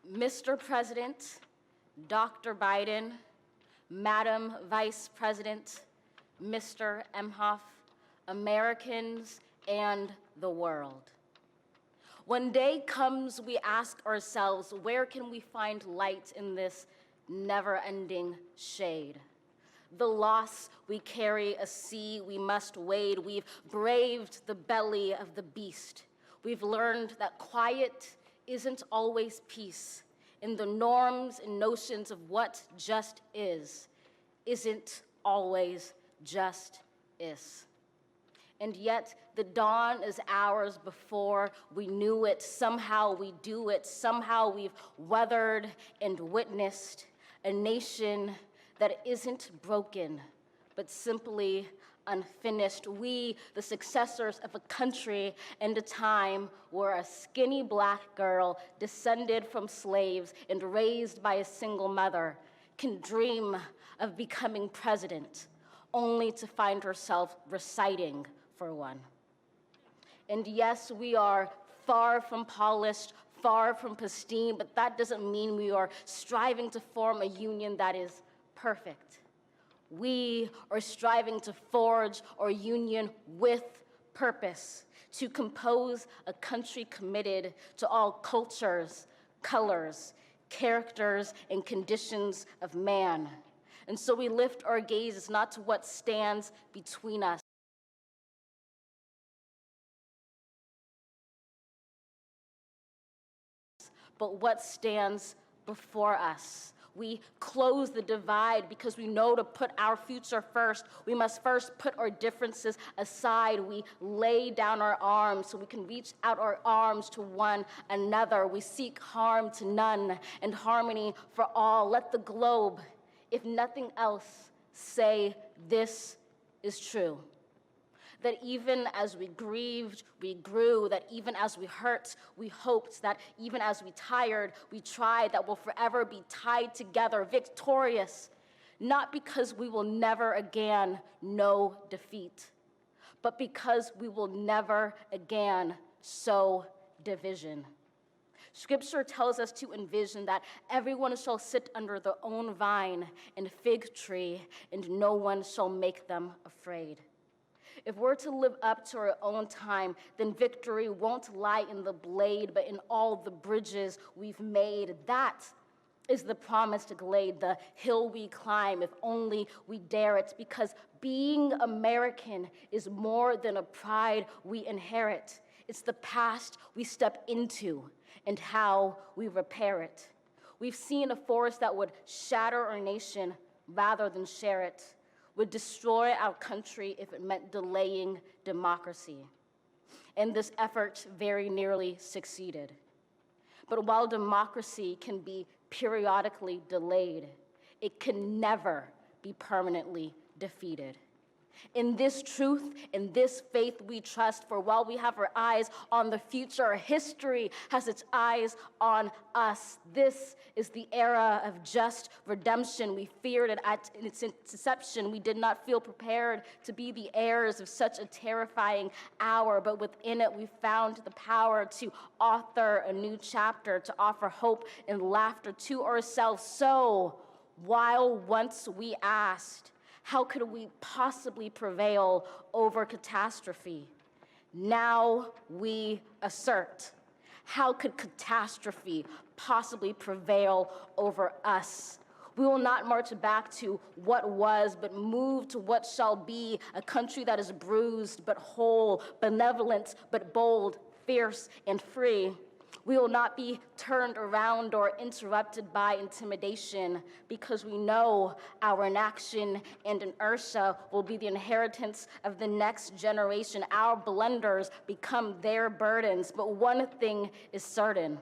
Mr. President, Dr. Biden, Madam Vice President, Mr. Emhoff, Americans, and the world. When day comes, we ask ourselves, where can we find light in this never-ending shade? The loss we carry, a sea we must wade. We've braved the belly of the beast. We've learned that quiet isn't always peace, and the norms and notions of what just isn't always just is. And yet the dawn is ours before we knew it. Somehow we do it. Somehow we've weathered and witnessed a nation that isn't broken, but simply unfinished. We, the successors of a country and a time where a skinny Black girl descended from slaves and raised by a single mother can dream of becoming president, only to find herself reciting for one. And yes, we are far from polished, far from pristine, but that doesn't mean we are striving to form a union that is perfect. We are striving to forge our union with purpose, to compose a country committed to all cultures, colors, characters, and conditions of man. And so we lift our gazes not to what stands between us, but what stands before us. We close the divide because we know to put our future first, we must first put our differences aside. We lay down our arms so we can reach out our arms to one another. We seek harm to none and harmony for all. Let the globe, if nothing else, say this is true. That even as we grieved, we grew, that even as we hurt, we hoped, that even as we tired, we tried, that we'll forever be tied together, victorious, not because we will never again know defeat, but because we will never again sow division. Scripture tells us to envision that everyone shall sit under their own vine and fig tree, and no one shall make them afraid. If we're to live up to our own time, then victory won't lie in the blade, but in all the bridges we've made. That is the promised glade, the hill we climb, if only we dare it, because being American is more than a pride we inherit. It's the past we step into and how we repair it. We've seen a force that would shatter our nation rather than share it, would destroy our country if it meant delaying democracy. And this effort very nearly succeeded. But while democracy can be periodically delayed, it can never be permanently defeated. In this truth, in this faith we trust, for while we have our eyes on the future, history has its eyes on us. This is the era of just redemption. We feared it at its inception. We did not feel prepared to be the heirs of such a terrifying hour, but within it we found the power to author a new chapter, to offer hope and laughter to ourselves. So, while once we asked, how could we possibly prevail over catastrophe? Now we assert, how could catastrophe possibly prevail over us? We will not march back to what was, but move to what shall be, a country that is bruised but whole, benevolent but bold, fierce and free. We will not be turned around or interrupted by intimidation, because we know our inaction and inertia will be the inheritance of the next generation. Our blunders become their burdens. But one thing is certain: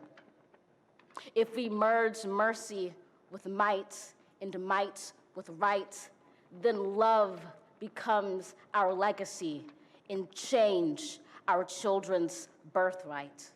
if we merge mercy with might and might with right, then love becomes our legacy and change our children's birthright.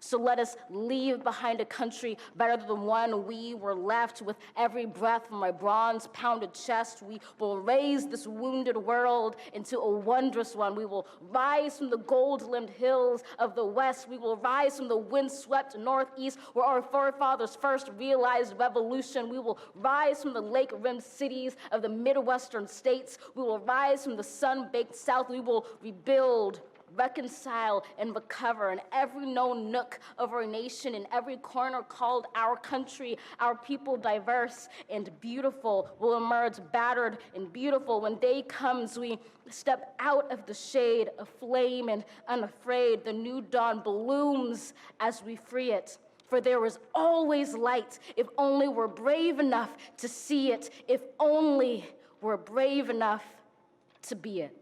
So let us leave behind a country better than the one we were left. With every breath from my bronze-pounded chest, we will raise this wounded world into a wondrous one. We will rise from the gold-limbed hills of the west. We will rise from the wind-swept northeast, where our forefathers first realized revolution. We will rise from the lake-rimmed cities of the Midwestern states. We will rise from the sun-baked south. We will rebuild, reconcile, and recover in every known nook of our nation, in every corner called our country. Our people, diverse and beautiful, will emerge battered and beautiful. When day comes, we step out of the shade, aflame and unafraid. The new dawn blooms as we free it. For there is always light, if only we're brave enough to see it, if only we're brave enough to be it.